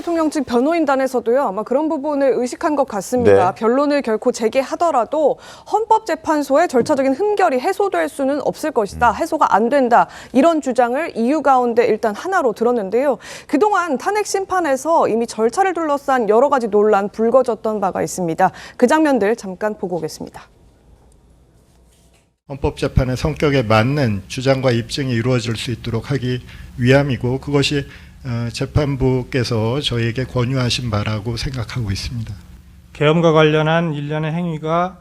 대통령 측 변호인단에서도요, 아마 그런 부분을 의식한 것 같습니다. 네. 변론을 결코 재개하더라도 헌법재판소의 절차적인 흠결이 해소될 수는 없을 것이다. 해소가 안 된다. 이런 주장을 이유 가운데 일단 하나로 들었는데요. 그동안 탄핵 심판에서 이미 절차를 둘러싼 여러 가지 논란 불거졌던 바가 있습니다. 그 장면들 잠깐 보고 오겠습니다. 헌법재판의 성격에 맞는 주장과 입증이 이루어질 수 있도록 하기 위함이고 그것이 재판부께서 저희에게 권유하신 바라고 생각하고 있습니다. 계엄과 관련한 일련의 행위가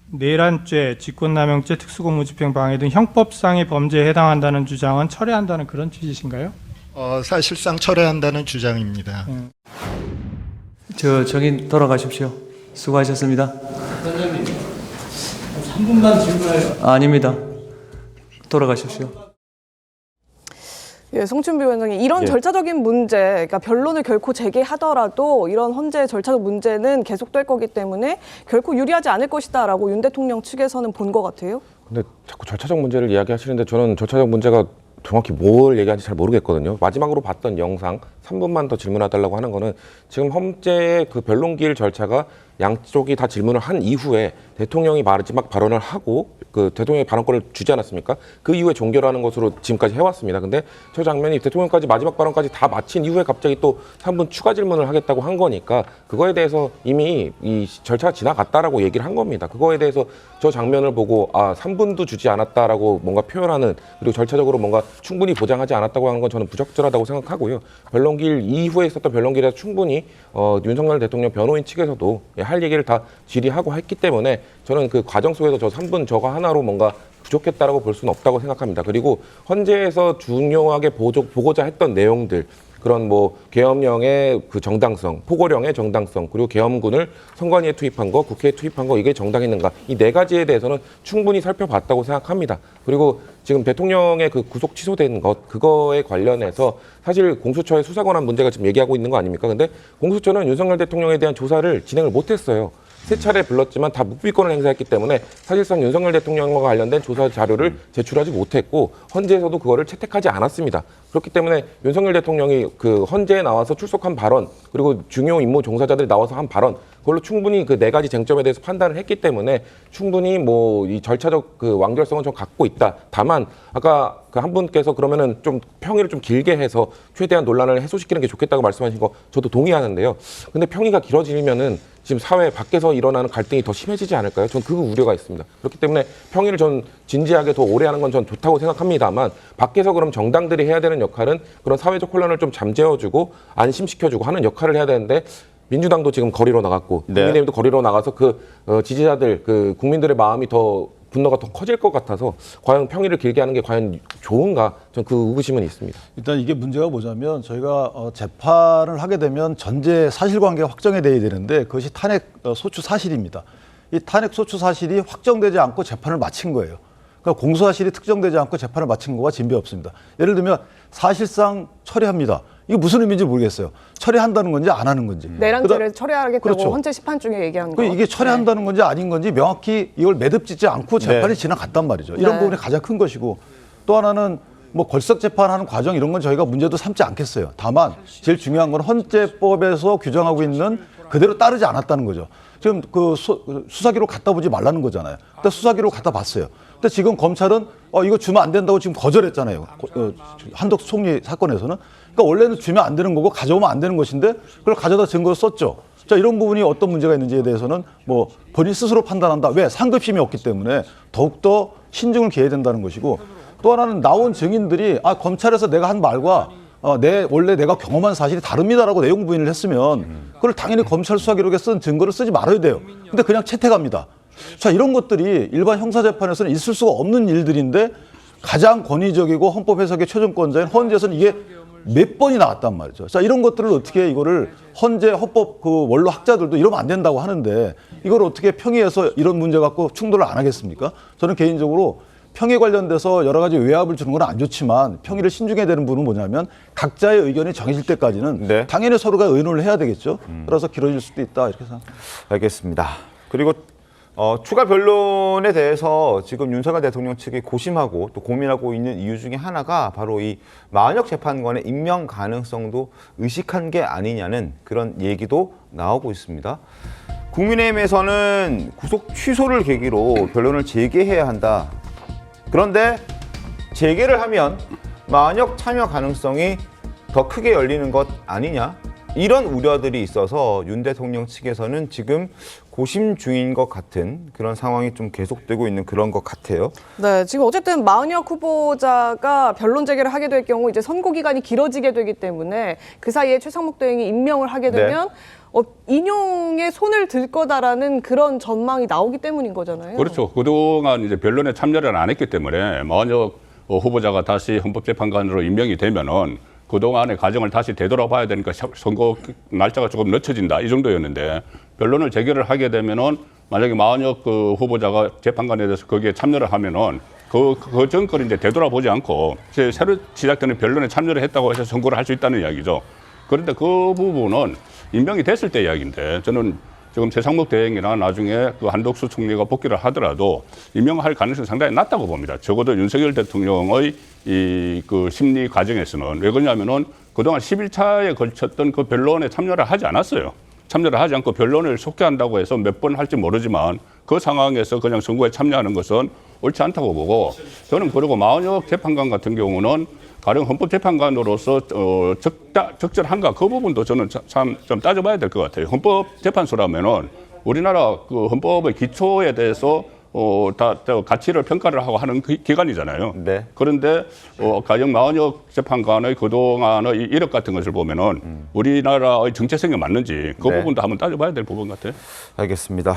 내란죄, 직권남용죄, 특수공무집행 방해 등 형법상의 범죄에 해당한다는 주장은 철회한다는 그런 취지신가요? 사실상 철회한다는 주장입니다. 정인 돌아가십시오. 수고하셨습니다. 선생님, 3분만 질문해요. 아닙니다. 돌아가십시오. 예, 송춘비 위원장님, 이런 절차적인 문제, 그러니까 변론을 결코 재개하더라도 이런 헌재 절차적 문제는 계속될 거기 때문에 결코 유리하지 않을 것이다라고 윤 대통령 측에서는 본 것 같아요. 근데 자꾸 절차적 문제를 이야기하시는데 저는 절차적 문제가 정확히 뭘 얘기하는지 잘 모르겠거든요. 마지막으로 봤던 영상 3분만 더 질문해달라고 하는 거는 지금 헌재의 그 변론기일 절차가 양쪽이 다 질문을 한 이후에 대통령이 마지막 발언을 하고 그 대통령의 발언권을 주지 않았습니까? 그 이후에 종결하는 것으로 지금까지 해왔습니다. 근데 저 장면이 대통령까지 마지막 발언까지 다 마친 이후에 갑자기 또 3분 추가 질문을 하겠다고 한 거니까 그거에 대해서 이미 이 절차가 지나갔다라고 얘기를 한 겁니다. 그거에 대해서 저 장면을 보고 3분도 주지 않았다라고 뭔가 표현하는 그리고 절차적으로 뭔가 충분히 보장하지 않았다고 하는 건 저는 부적절하다고 생각하고요. 변론기일 이후에 있었던 변론기일에서 충분히 윤석열 대통령 변호인 측에서도 할 얘기를 다 질의하고 했기 때문에 저는 그 과정 속에서 저 3분 저거 하나로 뭔가 부족했다라고 볼 수는 없다고 생각합니다. 그리고 헌재에서 중요하게 보고자 했던 내용들 그런 뭐 계엄령의 그 정당성, 포고령의 정당성, 그리고 계엄군을 선관위에 투입한 거, 국회에 투입한 거 이게 정당했는가 이 네 가지에 대해서는 충분히 살펴봤다고 생각합니다. 그리고 지금 대통령의 그 구속 취소된 것 그거에 관련해서 사실 공수처의 수사 권한 문제가 지금 얘기하고 있는 거 아닙니까? 근데 공수처는 윤석열 대통령에 대한 조사를 진행을 못했어요. 3차례 불렀지만 다 묵비권을 행사했기 때문에 사실상 윤석열 대통령과 관련된 조사 자료를 제출하지 못했고 헌재에서도 그거를 채택하지 않았습니다. 그렇기 때문에 윤석열 대통령이 그 헌재에 나와서 출석한 발언 그리고 중요 임무 종사자들이 나와서 한 발언 그걸로 충분히 그 네 가지 쟁점에 대해서 판단을 했기 때문에 충분히 뭐 이 절차적 그 완결성은 좀 갖고 있다. 다만 아까 그 한 분께서 그러면은 좀 평의를 좀 길게 해서 최대한 논란을 해소시키는 게 좋겠다고 말씀하신 거 저도 동의하는데요. 근데 평의가 길어지면은 지금 사회 밖에서 일어나는 갈등이 더 심해지지 않을까요? 저는 그 우려가 있습니다. 그렇기 때문에 평의를 전 진지하게 더 오래 하는 건 전 좋다고 생각합니다만 밖에서 그럼 정당들이 해야 되는 역할은 그런 사회적 혼란을 좀 잠재워주고 안심시켜주고 하는 역할을 해야 되는데 민주당도 지금 거리로 나갔고 국민의힘도 거리로 나가서 그 지지자들, 그 국민들의 마음이 더 분노가 더 커질 것 같아서 과연 평의를 길게 하는 게 과연 좋은가? 전 그 의구심은 있습니다. 일단 이게 문제가 뭐냐면 저희가 재판을 하게 되면 전제 사실관계가 확정이 돼야 되는데 그것이 탄핵 소추 사실입니다. 이 탄핵 소추 사실이 확정되지 않고 재판을 마친 거예요. 그러니까 공소사실이 특정되지 않고 재판을 마친 거와 진배 없습니다. 예를 들면 사실상 처리합니다. 이게 무슨 의미인지 모르겠어요. 처리한다는 건지 안 하는 건지. 내란죄를 처리하겠다고 그렇죠. 헌재 심판 중에 얘기한 거. 이게 처리한다는 건지 아닌 건지 명확히 이걸 매듭짓지 않고 재판이 지나갔단 말이죠. 이런 부분이 가장 큰 것이고 또 하나는 뭐 걸석 재판하는 과정 이런 건 저희가 문제도 삼지 않겠어요. 다만 제일 중요한 건 헌재법에서 규정하고 있는 그대로 따르지 않았다는 거죠. 지금 그 수사기록 갖다 보지 말라는 거잖아요. 근데 수사기록 갖다 봤어요. 근데 지금 검찰은 이거 주면 안 된다고 지금 거절했잖아요. 한덕수 총리 사건에서는. 그러니까 원래는 주면 안 되는 거고 가져오면 안 되는 것인데 그걸 가져다 증거로 썼죠. 자, 이런 부분이 어떤 문제가 있는지에 대해서는 뭐 본인 스스로 판단한다. 왜? 상급심이 없기 때문에 더욱더 신중을 기해야 된다는 것이고 또 하나는 나온 증인들이 검찰에서 내가 한 말과 원래 내가 경험한 사실이 다릅니다라고 내용 부인을 했으면 그걸 당연히 검찰 수사 기록에 쓴 증거를 쓰지 말아야 돼요. 근데 그냥 채택합니다. 자, 이런 것들이 일반 형사재판에서는 있을 수가 없는 일들인데 가장 권위적이고 헌법 해석의 최종권자인 헌재에서는 이게 몇 번이 나왔단 말이죠. 자, 이런 것들을 어떻게 이거를 헌재 헌법 그 원로 학자들도 이러면 안 된다고 하는데 이걸 어떻게 평의해서 이런 문제 갖고 충돌을 안 하겠습니까? 저는 개인적으로 평의 관련돼서 여러 가지 외압을 주는 건 안 좋지만 평의를 신중해야 되는 부분은 뭐냐면 각자의 의견이 정해질 때까지는 당연히 서로가 의논을 해야 되겠죠. 그래서 길어질 수도 있다 이렇게 생각합니다. 알겠습니다. 그리고 추가 변론에 대해서 지금 윤석열 대통령 측이 고심하고 또 고민하고 있는 이유 중에 하나가 바로 이 마은혁 재판관의 임명 가능성도 의식한 게 아니냐는 그런 얘기도 나오고 있습니다. 국민의힘에서는 구속 취소를 계기로 변론을 재개해야 한다. 그런데 재개를 하면 마은혁 참여 가능성이 더 크게 열리는 것 아니냐? 이런 우려들이 있어서 윤 대통령 측에서는 지금 고심 중인 것 같은 그런 상황이 좀 계속되고 있는 그런 것 같아요. 네, 지금 어쨌든 마은혁 후보자가 변론 재개를 하게 될 경우 이제 선고 기간이 길어지게 되기 때문에 그 사이에 최상목 대행이 임명을 하게 되면 인용에 손을 들 거다라는 그런 전망이 나오기 때문인 거잖아요. 그렇죠. 그동안 이제 변론에 참여를 안 했기 때문에 마은혁 후보자가 다시 헌법재판관으로 임명이 되면은 그동안의 과정을 다시 되돌아봐야 되니까 선거 날짜가 조금 늦춰진다 이 정도였는데 변론을 재개를 하게 되면은 만약에 마은혁 그 후보자가 재판관에 대해서 거기에 참여를 하면은 그 전거를 이제 되돌아보지 않고 이제 새로 시작되는 변론에 참여를 했다고 해서 선고를 할 수 있다는 이야기죠. 그런데 그 부분은 임명이 됐을 때 이야기인데 저는 지금 최상목 대행이나 나중에 그 한덕수 총리가 복귀를 하더라도 임명할 가능성이 상당히 낮다고 봅니다. 적어도 윤석열 대통령의 그 심리 과정에서는 왜 그러냐면은 그동안 11차에 걸쳤던 그 변론에 참여를 하지 않았어요. 참여를 하지 않고 변론을 속개한다고 해서 몇 번 할지 모르지만 그 상황에서 그냥 선거에 참여하는 것은 옳지 않다고 보고 저는 그리고 마은혁 재판관 같은 경우는 가령 헌법재판관으로서 적절한가 그 부분도 저는 참 좀 따져봐야 될 것 같아요. 헌법재판소라면은 우리나라 그 헌법의 기초에 대해서 다 가치를 평가를 하고 하는 기관이잖아요. 네. 그런데 가령 마은혁 재판관의 그동안의 이력 같은 것을 보면은 우리나라의 정체성에 맞는지 그 네. 부분도 한번 따져봐야 될 부분 같아요. 알겠습니다.